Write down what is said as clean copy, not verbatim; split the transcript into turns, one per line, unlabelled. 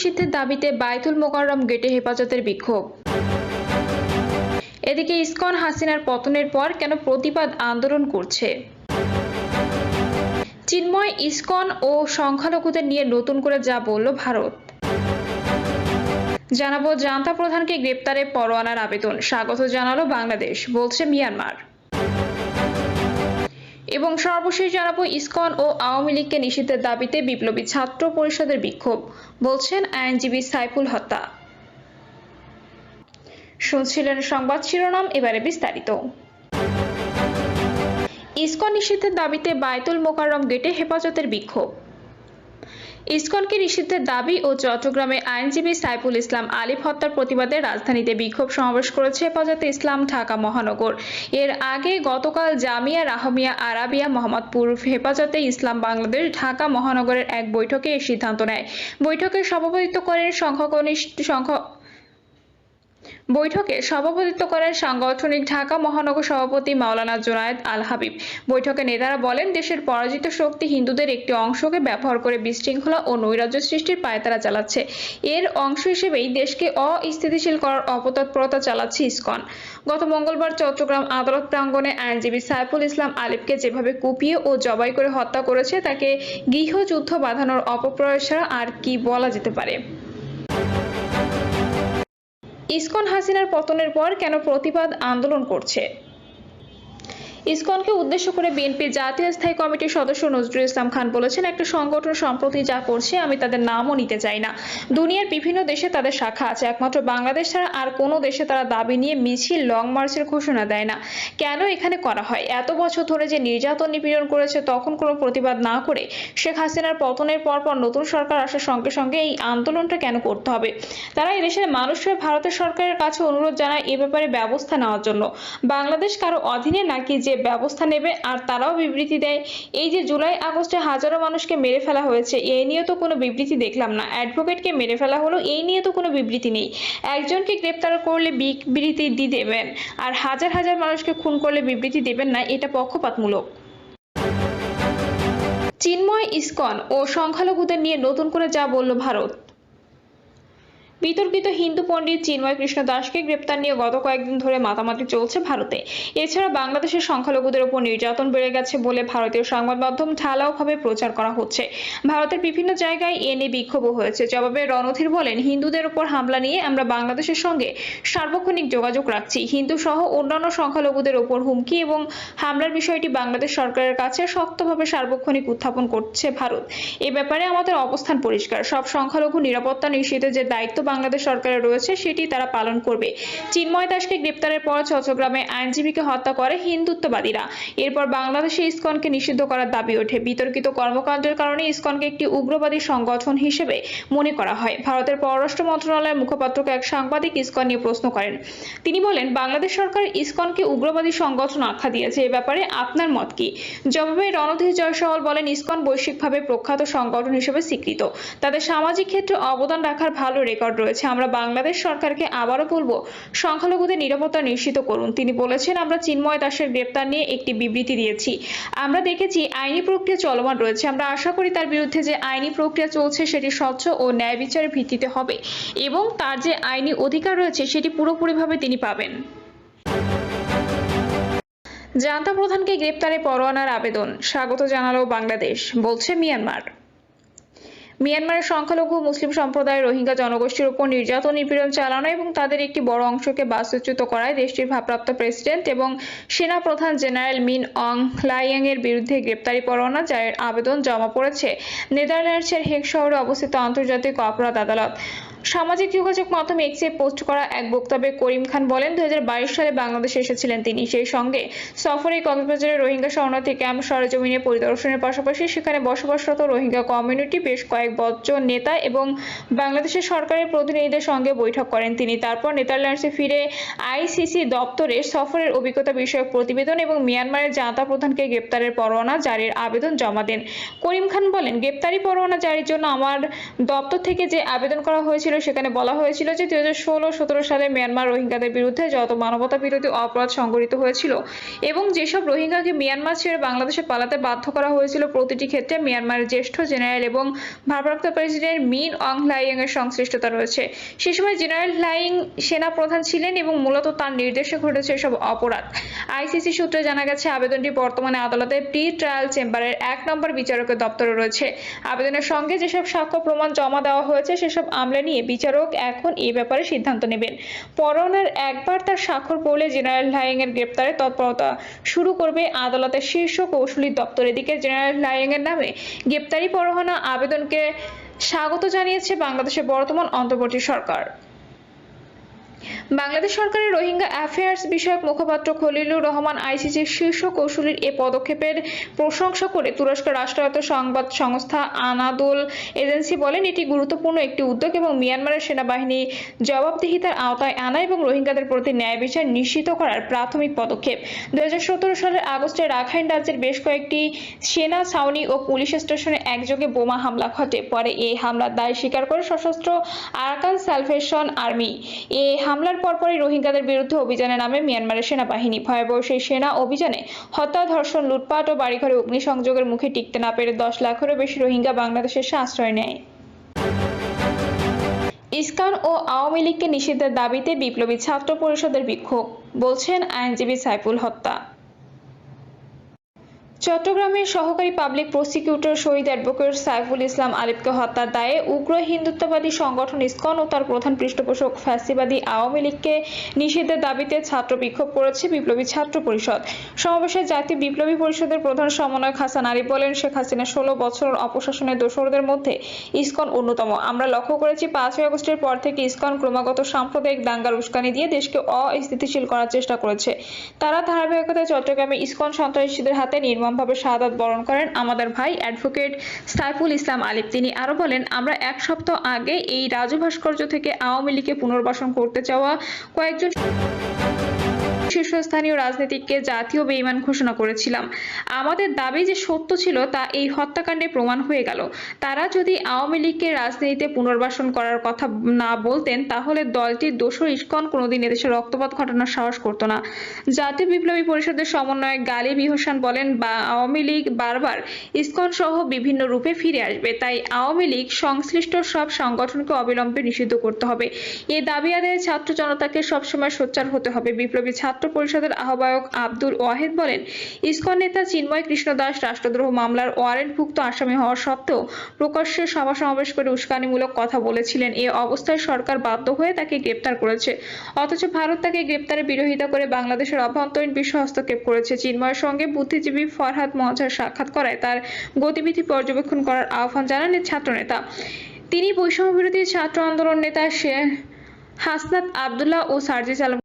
নিষিদ্ধের দাবিতে বায়তুল মোকাররম গেটে হেফাজতের বিক্ষোভ। এদিকে ইসকন হাসিনার পতনের পর কেন প্রতিবাদ আন্দোলন করছে? চিন্ময় ইসকন ও সংখ্যালঘুদের নিয়ে নতুন করে যা বলল ভারত। জানাবো জান্তা প্রধানকে গ্রেপ্তারে পরোয়ানার আবেদন স্বাগত জানালো বাংলাদেশ, বলছে মিয়ানমার। এবং সর্বশেষ জানাবো ইসকন ও আওয়ামী লীগকে নিষিদ্ধের দাবিতে বিপ্লবী ছাত্র পরিষদের বিক্ষোভ, বলছেন আইনজীবী সাইফুল হত্যা। শুনছিলেন সংবাদ শিরোনাম, এবারে বিস্তারিত। ইসকন নিষিদ্ধের দাবিতে বায়তুল মোকাররম গেটে হেফাজতের বিক্ষোভ। ইসকনকে নিষিদ্ধের দাবি ও চট্টগ্রামে আইনজীবী সাইফুল ইসলাম আলিফ হত্যার প্রতিবাদে রাজধানীতে বিক্ষোভ সমাবেশ করেছে হেফাজতে ইসলাম ঢাকা মহানগর। এর আগে গতকাল জামিয়া রাহমিয়া আরাবিয়া মোহাম্মদপুর হেফাজতে ইসলাম বাংলাদেশ ঢাকা মহানগরের এক বৈঠকে এই সিদ্ধান্ত নেয়। বৈঠকে সভাপতিত্ব করেন সাংগঠনিক ঢাকা মহানগর সভাপতি মাওলানা জুনায়েদ আল হাবিব। বৈঠকে নেতারা বলেন, দেশের পরাজিত শক্তি হিন্দুদের একটি অংশকে ব্যবহার করে বিশৃঙ্খলা ও নৈরাজ্য সৃষ্টির পায়তারা চালাচ্ছে। এর অংশ হিসেবেই দেশকে অস্থিতিশীল করার অপতৎপরতা চালাচ্ছে ইসকন। গত মঙ্গলবার চট্টগ্রাম আদালত প্রাঙ্গণে আইনজীবী সাইফুল ইসলাম আলিফকে যেভাবে কুপিয়ে ও জবাই করে হত্যা করেছে তাকে গৃহযুদ্ধ বাঁধানোর অপপ্রয়াস ছাড়া আর কি বলা যেতে পারে? ইসকন হাসিনার পতনের পর কেন প্রতিবাদ আন্দোলন করছে? ইসকনকে উদ্দেশ্য করে বিএনপির জাতীয় স্থায়ী কমিটির সদস্য নজরুল ইসলাম খান বলেছেন, একটা সংগঠন সম্প্রতি যা করছে আমি তাদের নামও নিতে চাই না। দুনিয়ার বিভিন্ন দেশে তাদের শাখা আছে, একমাত্র বাংলাদেশ ছাড়া আর কোনো দেশে তারা দাবি নিয়ে মিছিল লং মার্চের ঘোষণা দেয় না। কেন এখানে করা হয়? এত বছর ধরে যে নির্যাতন নিপীড়ন করেছে তখন কোনো প্রতিবাদ না করে শেখ হাসিনার পতনের পর নতুন সরকার আসার সঙ্গে সঙ্গে এই আন্দোলনটা কেন করতে হবে? তারা এই দেশের মানুষরা ভারতের সরকারের কাছে অনুরোধ জানায় এ ব্যাপারে ব্যবস্থা নেওয়ার জন্য। বাংলাদেশ কারো অধীনে নাকি যে ব্যবস্থা নেবে? আর তারাও বিবৃতি দেয়। এই যে জুলাই আগস্টে হাজারো মানুষকে মেরে ফেলা হয়েছে, এই নিয়ে তো কোনো বিবৃতি দেখলাম না। অ্যাডভোকেটকে মেরে ফেলা হলো, এই নিয়ে তো কোনো বিবৃতি নেই। একজনকে গ্রেপ্তার করলে বিবৃতি দিয়ে দেবেন, আর হাজার হাজার মানুষকে খুন করলে বিবৃতি দেবেন না, এটা পক্ষপাতমূলক। চিন্ময় ইসকন ও সংখ্যালঘুদের নিয়ে নতুন করে যা বলল ভারত। বিতর্কিত হিন্দু পণ্ডিত চিন্ময় কৃষ্ণ দাসকে গ্রেপ্তার নিয়ে গত কয়েকদিন ধরে মাতামাতি চলছে ভারতে। এছাড়া বাংলাদেশের সংখ্যালঘুদের উপর নির্যাতন বেড়ে গেছে বলে ভারতীয় সংবাদ মাধ্যম ঢালাওভাবে প্রচার করা হচ্ছে। ভারতের বিভিন্ন জায়গায় এ নিয়ে বিক্ষোভও হয়েছে। জবাবে রণধীর বলেন, হিন্দুদের উপর হামলা নিয়ে আমরা বাংলাদেশের সঙ্গে সার্বক্ষণিক যোগাযোগ রাখছি। হিন্দু সহ অন্যান্য সংখ্যালঘুদের উপর হুমকি এবং হামলার বিষয়টি বাংলাদেশ সরকারের কাছে শক্তভাবে সার্বক্ষণিক উত্থাপন করছে ভারত। এ ব্যাপারে আমাদের অবস্থান পরিষ্কার। সব সংখ্যালঘু নিরাপত্তা নিশ্চিতের যে দায়িত্ব বাংলাদেশ সরকারের রয়েছে সেটি তারা পালন করবে। চিন্ময় দাসকে গ্রেপ্তারের পর চট্টগ্রামে আইনজীবীকে হত্যা করে হিন্দুত্ববাদীরা। এরপর বাংলাদেশে ইসকনকে নিষিদ্ধ করার দাবি ওঠে। বিতর্কিত কর্মকাণ্ডের কারণে ইসকনকে একটি উগ্রবাদী সংগঠন হিসেবে মনে করা হয়। ভারতের পররাষ্ট্র মন্ত্রণালয়ের মুখপাত্রকে এক সাংবাদিক ইসকন নিয়ে প্রশ্ন করেন। তিনি বলেন, বাংলাদেশ সরকার ইসকনকে উগ্রবাদী সংগঠন আখ্যা দিয়েছে, এ ব্যাপারে আপনার মত কি? জবাবে রণধীর জয়সওয়াল বলেন, ইসকন বৈশ্বিকভাবে প্রখ্যাত সংগঠন হিসেবে স্বীকৃত। তাদের সামাজিক ক্ষেত্রে অবদান রাখার ভালো রেকর্ড রয়েছে। আমরা বাংলাদেশ সরকারকে আবারও বলবো, সংখ্যালঘুদের নিরাপত্তা নিশ্চিত করুন। তিনি বলেছেন, আমরা চিন্ময় দাসের গ্রেপ্তার নিয়ে একটি বিবৃতি দিয়েছি। আমরা দেখেছি আইনি প্রক্রিয়া চলমান রয়েছে। আমরা আশা করি তার বিরুদ্ধে যে আইনি প্রক্রিয়া চলছে সেটি স্বচ্ছ ও ন্যায় বিচারের ভিত্তিতে হবে এবং তার যে আইনি অধিকার রয়েছে সেটি পুরোপুরিভাবে তিনি পাবেন। জান্তা প্রধানকে গ্রেপ্তারে পরোয়ানার আবেদন স্বাগত জানালো বাংলাদেশ, বলছে মিয়ানমার। মিয়ানমারের সংখ্যালঘু মুসলিম সম্প্রদায়ের রোহিঙ্গা জনগোষ্ঠীর উপর নির্যাতন নিপীড়ন চালানো এবং তাদের একটি বড় অংশকে বাস্তুচ্যুত করায় দেশটির ভারপ্রাপ্ত প্রেসিডেন্ট এবং সেনা প্রধান জেনারেল মিন অং হ্লাইয়াং এর বিরুদ্ধে গ্রেপ্তারি পরোয়ানা জারির আবেদন জমা পড়েছে নেদারল্যান্ডসের হেগ শহরে অবস্থিত আন্তর্জাতিক অপরাধ আদালত। সামাজিক যোগাযোগ মাধ্যমে এক্সে পোস্ট করা এক বক্তব্যে করিম খান বলেন, 2022 সালে বাংলাদেশে এসেছিলেন তিনি। সেই সঙ্গে সফরে কক্সবাজারের রোহিঙ্গা শরণার্থী ক্যাম্প সরেজমিনে পরিদর্শনের পাশাপাশি সেখানে বসবাসরত রোহিঙ্গা কমিউনিটি বেশ কয়েক বছর নেতা এবং বাংলাদেশের সরকারের প্রতিনিধিদের সঙ্গে বৈঠক করেন তিনি। তারপর নেদারল্যান্ডসে ফিরে আইসিসি দপ্তরে সফরের অভিজ্ঞতা বিষয়ক প্রতিবেদন এবং মিয়ানমারের জান্তা প্রধানকে গ্রেপ্তারের পরোয়ানা জারির আবেদন জমা দেন। করিম খান বলেন, গ্রেপ্তারি পরোয়ানা জারির জন্য আমার দপ্তর থেকে যে আবেদন করা হয়েছিল হয়েছিল সেখানে বলা হয়েছিল যে 2016-17 সালে মিয়ানমার রোহিঙ্গাদের বিরুদ্ধে যত মানবতা বিরোধী অপরাধ সংঘটিত হয়েছিল এবং যেসব রোহিঙ্গাকে মিয়ানমার ছেড়ে বাংলাদেশে পালাতে বাধ্য করা হয়েছিল প্রতিটি ক্ষেত্রে মিয়ানমারের জ্যেষ্ঠ জেনারেল এবং ভারপ্রাপ্ত প্রেসিডেন্ট মিন অং হ্লাইং এর সংশ্লিষ্টতা রয়েছে। সে সময় জেনারেল হ্লাইং সেনা প্রধান ছিলেন এবং মূলত তার নির্দেশে ঘটেছে এসব অপরাধ। আইসিসি সূত্রে জানা গেছে আবেদনটি বর্তমানে আদালতে প্রি ট্রায়াল চেম্বারের 1 নম্বর বিচারকের দপ্তরে রয়েছে। আবেদনের সঙ্গে যেসব সাক্ষ্য প্রমাণ জমা দেওয়া হয়েছে সেসব আমলে নিয়ে বিচারক এখন এই ব্যাপারে সিদ্ধান্ত নেবেন। পরোয়ানার একবার তার স্বাক্ষর পড়লে জেনারেল হ্লাইং এর গ্রেপ্তারে তৎপরতা শুরু করবে আদালতের শীর্ষ কৌশলী দপ্তর। এদিকে জেনারেল হ্লাইং এর নামে গ্রেপ্তারি পরোয়ানা আবেদনকে স্বাগত জানিয়েছে বাংলাদেশের বর্তমান অন্তর্বর্তী সরকার। বাংলাদেশ সরকারের রোহিঙ্গা অ্যাফেয়ার্স বিষয়ক মুখপাত্র খলিলুর রহমান আইসিসির শীর্ষ কৌশলীর এ পদক্ষেপের প্রশংসা করে তুরস্কের রাষ্ট্রায়ত্ত সংবাদ সংস্থা আনাদোল এজেন্সি বলেন, এটি গুরুত্বপূর্ণ একটি উদ্যোগ এবং মিয়ানমারের সেনাবাহিনী জবাবদিহিতার আওতায় আনা এবং রোহিঙ্গাদের প্রতি ন্যায় বিচার নিশ্চিত করার প্রাথমিক পদক্ষেপ। 2017 সালের আগস্টে রাখাইন রাজ্যের বেশ কয়েকটি সেনা ছাউনি ও পুলিশ স্টেশনে একযোগে বোমা হামলা ঘটে। পরে এই হামলার দায় স্বীকার করে সশস্ত্র আরাকান সালভেশন আর্মি। এই হামলার পরপরই রোহিঙ্গাদের বিরুদ্ধে অভিযানে নামে মিয়ানমারের সেনাবাহিনী। ভয়াবহ সেই সেনা অভিযানে হত্যা, ধর্ষণ, লুটপাট ও বাড়িঘরে অগ্নিসংযোগের মুখে টিকতে না পেরে 10 লাখেরও বেশি রোহিঙ্গা বাংলাদেশে এসে আশ্রয় নেয়। ইসকন ও আওয়ামী লীগকে নিষিদ্ধের দাবিতে বিপ্লবী ছাত্র পরিষদের বিক্ষোভ, বলছেন আইনজীবী সাইফুল হত্যা। চট্টগ্রামের সহকারী পাবলিক প্রসিকিউটর শহীদ অ্যাডভোকেট সাইফুল ইসলাম আলিফকে হত্যার দায়ে উগ্র হিন্দুত্ববাদী সংগঠন ইসকন ও তার প্রধান পৃষ্ঠপোষক ফ্যাসিবাদী আওয়ামী লীগকে নিষিদ্ধের দাবিতে ছাত্র বিক্ষোভ করেছে বিপ্লবী ছাত্র পরিষদ। সমাবেশে জাতীয় বিপ্লবী পরিষদের প্রধান সমন্বয়ক হাসান আরিফ বলেন, শেখ হাসিনা 16 বছরের অপশাসনের দোসরদের মধ্যে ইসকন অন্যতম। আমরা লক্ষ্য করেছি 5ই আগস্টের পর থেকে ইসকন ক্রমাগত সাম্প্রদায়িক দাঙ্গার উস্কানি দিয়ে দেশকে অস্থিতিশীল করার চেষ্টা করেছে। তারা ধারাবাহিকতায় চট্টগ্রামে ইসকন সন্ত্রাসীদের হাতে নির্মমভাবে শাহাদাত বরণ করেন আমাদের ভাই অ্যাডভোকেট সাইফুল ইসলাম আলিফ। তিনি আরো বলেন, আমরা 1 সপ্তাহ আগে এই রাজু ভাস্কর্য থেকে আওয়ামী লীগকে পুনর্বাসন করতে চাওয়া কয়েকজন শীর্ষস্থানীয় রাজনীতিককে জাতীয় বেঈমান ঘোষণা করেছিলাম। আমাদের দাবি যে সত্য ছিল তা এই হত্যাকাণ্ডে প্রমাণ হয়ে গেল। তারা যদি আওয়ামী লীগকে রাজনীতিতে পুনর্বাসন করার কথা না বলতেন তাহলে দলটির দোসর ইসকন কোনোদিন এদেশে রক্তপাত ঘটানোর সাহস করত না। জাতীয় বিপ্লবী পরিষদের সমন্বয়ক গালিব হোসেন বলেন, আওয়ামী লীগ বারবার ইসকন সহ বিভিন্ন রূপে ফিরে আসবে, তাই আওয়ামী লীগ সংশ্লিষ্ট সব সংগঠনকে অবিলম্বে নিষিদ্ধ করতে হবে। এই দাবি আদায়ে ছাত্র জনতাকে সবসময় সোচ্চার হতে হবে। বিপ্লবী ছাত্র পরিষদের আহ্বায়ক আব্দুল ওয়াহেদ বলেন, ইসকন নেতা চিন্ময় কৃষ্ণ দাস রাষ্ট্রদ্রোহ মামলার ওয়ারেন্টভুক্ত আসামি হওয়া সত্ত্বেও প্রকাশ্যে সভা সমাবেশ করে উস্কানিমূলক কথা বলেছিলেন। এ অবস্থায় সরকার বাধ্য হয়ে তাকে গ্রেপ্তার করেছে, অথচ ভারত তাকে গ্রেপ্তারে বিরোধিতা করে বাংলাদেশের অভ্যন্তরীণ বিষয়ে হস্তক্ষেপ করেছে। চিন্ময়ের সঙ্গে বুদ্ধিজীবী ফরহাদ মহাজার সাক্ষাৎ করায় তার গতিবিধি পর্যবেক্ষণ করার আহ্বান জানান ছাত্রনেতা। তিনি বৈষম্য বিরোধী ছাত্র আন্দোলন নেতা হাসনাত আবদুল্লাহ ও সার্জিস আলম